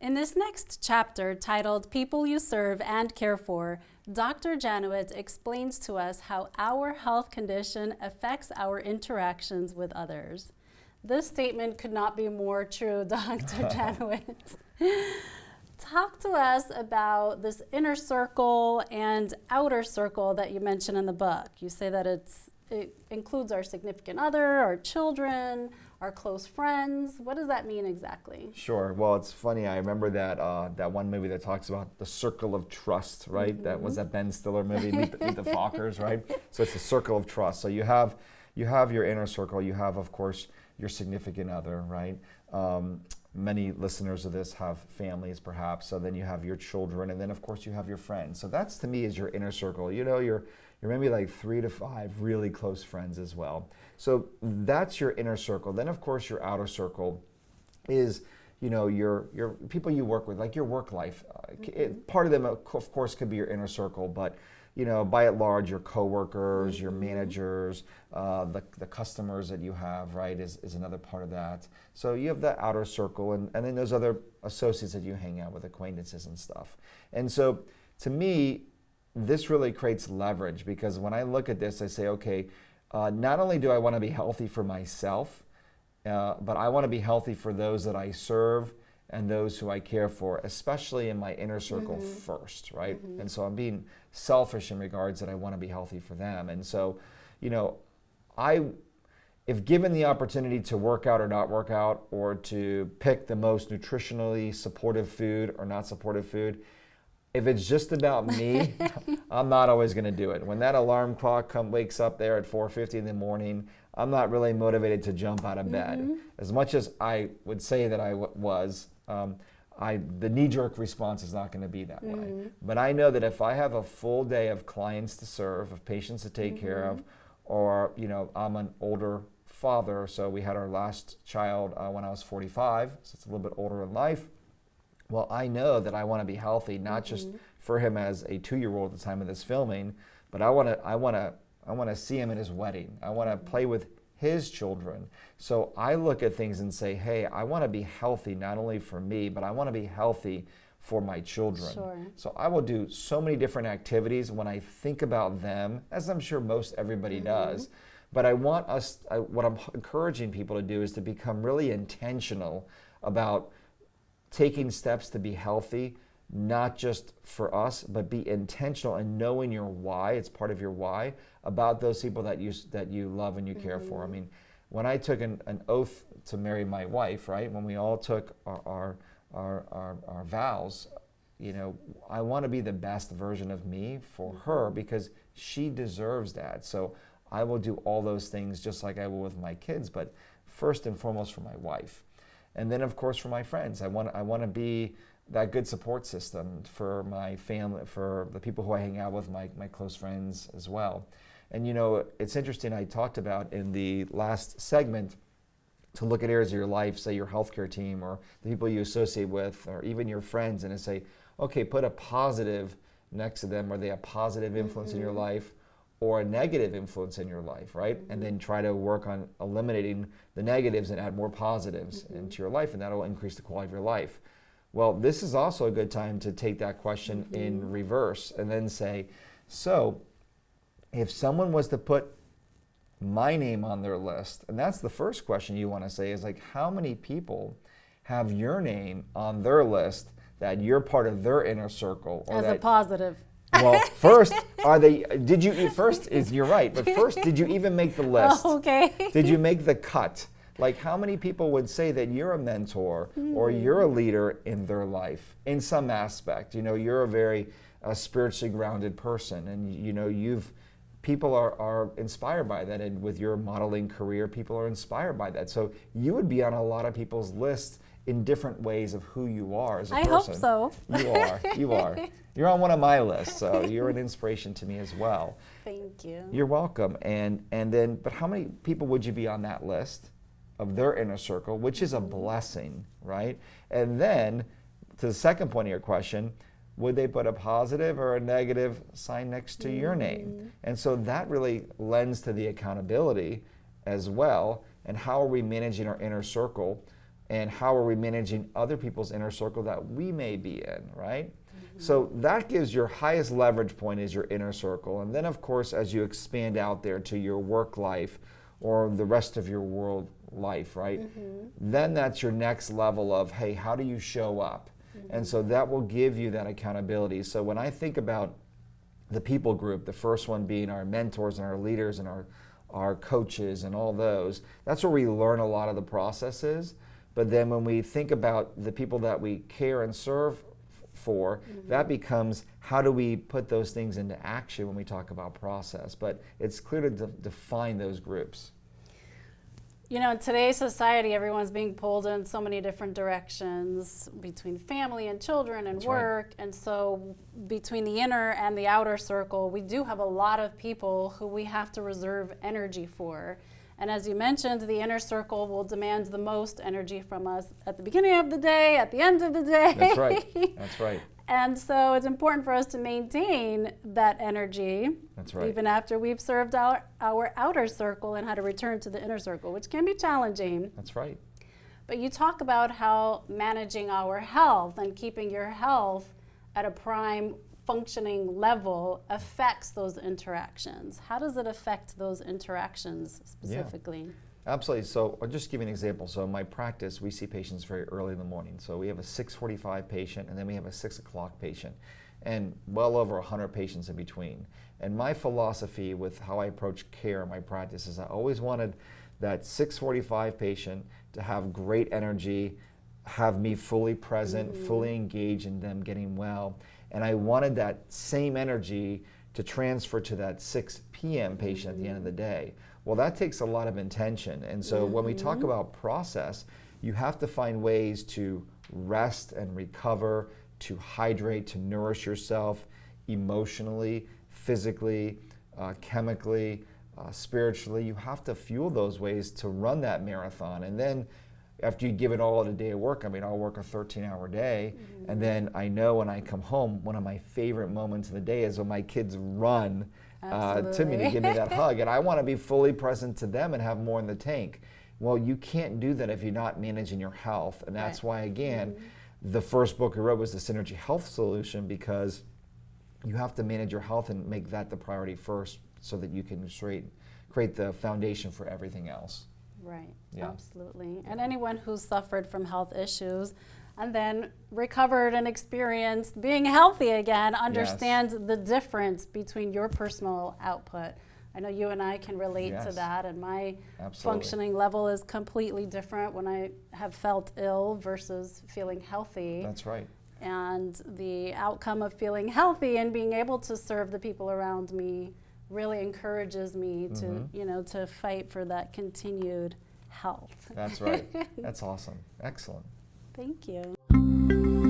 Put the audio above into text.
In this next chapter, titled People You Serve and Care For, Dr. Janowitz explains to us how our health condition affects our interactions with others. This statement could not be more true, Dr. Janowitz. Talk to us about this inner circle and outer circle that you mention in the book. You say that it includes our significant other, our children, our close friends. What does that mean exactly? Sure. Well, it's funny. I remember that one movie that talks about the circle of trust, right? Mm-hmm. That was that Ben Stiller movie, Meet the Fockers, right? So it's a circle of trust. So you have your inner circle. You have, of course, your significant other, right? Many listeners of this have families, perhaps. So then you have your children, and then of course you have your friends. So that's, to me, is your inner circle. You know, you're maybe like 3 to 5 really close friends as well. So that's your inner circle. Then of course your outer circle is, you know, your people you work with, like your work life. Part of them, of course, could be your inner circle, but you know, by and large, your coworkers, your managers, the customers that you have, right, is another part of that. So you have that outer circle, and then those other associates that you hang out with, acquaintances and stuff. And so to me, this really creates leverage, because when I look at this, I say, okay, not only do I want to be healthy for myself, but I want to be healthy for those that I serve and those who I care for, especially in my inner circle first, right? And so I'm being selfish in regards that I want to be healthy for them. And so, you know, if given the opportunity to work out or not work out, or to pick the most nutritionally supportive food or not supportive food, if it's just about me, I'm not always going to do it. When that alarm clock wakes up there at 4:50 in the morning, I'm not really motivated to jump out of bed. As much as I would say that I was, the knee-jerk response is not going to be that way. But I know that if I have a full day of clients to serve, of patients to take care of, or, you know, I'm an older father, so we had our last child when I was 45, so it's a little bit older in life. Well, I know that I want to be healthy, not just for him as a 2-year-old at the time of this filming, but I want to see him at his wedding. I want to play with his children. So I look at things and say, hey, I want to be healthy not only for me, but I want to be healthy for my children. Sure. So I will do so many different activities when I think about them, as I'm sure most everybody does. But what I'm encouraging people to do is to become really intentional about taking steps to be healthy, not just for us, but be intentional and knowing your why. It's part of your why about those people that you love and you care for. I mean, when I took an oath to marry my wife, right? When we all took our vows, you know, I want to be the best version of me for her, because she deserves that. So I will do all those things just like I will with my kids, but first and foremost for my wife. And then, of course, for my friends. I want to be that good support system for my family, for the people who I hang out with, my close friends as well. And, you know, it's interesting, I talked about in the last segment to look at areas of your life, say your healthcare team or the people you associate with, or even your friends, and to say, okay, put a positive next to them. Are they a positive influence in your life, or a negative influence in your life, right? And then try to work on eliminating the negatives and add more positives into your life, and that'll increase the quality of your life. Well, this is also a good time to take that question in reverse and then say, so if someone was to put my name on their list, and that's the first question you want to say, is like, how many people have your name on their list that you're part of their inner circle? Or as a positive. Well, first, you're right, but first, did you even make the list? Oh, okay. Did you make the cut? Like, how many people would say that you're a mentor or you're a leader in their life in some aspect? You know, you're a very spiritually grounded person, and you know, people are inspired by that, and with your modeling career, people are inspired by that. So you would be on a lot of people's lists in different ways of who you are as a person. I hope so. You are. You're on one of my lists, so you're an inspiration to me as well. Thank you. You're welcome. And then, but how many people would you be on that list of their inner circle, which is a blessing, right? And then, to the second point of your question, would they put a positive or a negative sign next to your name? And so that really lends to the accountability as well. And how are we managing our inner circle and how are we managing other people's inner circle that we may be in, right? So that gives your highest leverage point is your inner circle. And then of course, as you expand out there to your work life or the rest of your world life, right? Then that's your next level of, hey, how do you show up? And so that will give you that accountability. So when I think about the people group, the first one being our mentors and our leaders and our coaches and all those, that's where we learn a lot of the processes. But then when we think about the people that we care and serve for, that becomes how do we put those things into action when we talk about process. But it's clear to define those groups. You know, in today's society, everyone's being pulled in so many different directions between family and children and That's right. work. And so between the inner and the outer circle, we do have a lot of people who we have to reserve energy for. And as you mentioned, the inner circle will demand the most energy from us at the beginning of the day, at the end of the day. That's right. That's right. And so it's important for us to maintain that energy. That's right. Even after we've served our outer circle and how to return to the inner circle, which can be challenging. That's right. But you talk about how managing our health and keeping your health at a prime functioning level affects those interactions. How does it affect those interactions specifically? Absolutely. So I'll just give you an example. So in my practice, we see patients very early in the morning. So we have a 6:45 patient, and then we have a 6 o'clock patient, and well over 100 patients in between. And my philosophy with how I approach care in my practice is I always wanted that 6:45 patient to have great energy, have me fully present, fully engaged in them getting well. And I wanted that same energy to transfer to that 6 p.m. patient at the end of the day. Well, that takes a lot of intention. And so when we talk about process, you have to find ways to rest and recover, to hydrate, to nourish yourself emotionally, physically, chemically, spiritually. You have to fuel those ways to run that marathon. And then after you give it all a day of work, I mean, I'll work a 13-hour day, and then I know when I come home, one of my favorite moments of the day is when my kids run to me to give me that hug, and I want to be fully present to them and have more in the tank. Well, you can't do that if you're not managing your health, and that's why, again, the first book I wrote was the Synergy Health Solution, because you have to manage your health and make that the priority first so that you can create the foundation for everything else. Right, Yeah. absolutely. And anyone who's suffered from health issues and then recovered and experienced being healthy again understands the difference between your personal output. I know you and I can relate to Yes. that, and my Absolutely. functioning level is completely different when I have felt ill versus feeling healthy. That's right. And the outcome of feeling healthy and being able to serve the people around me really encourages me to, you know, to fight for that continued health. That's right. That's awesome. Excellent. Thank you.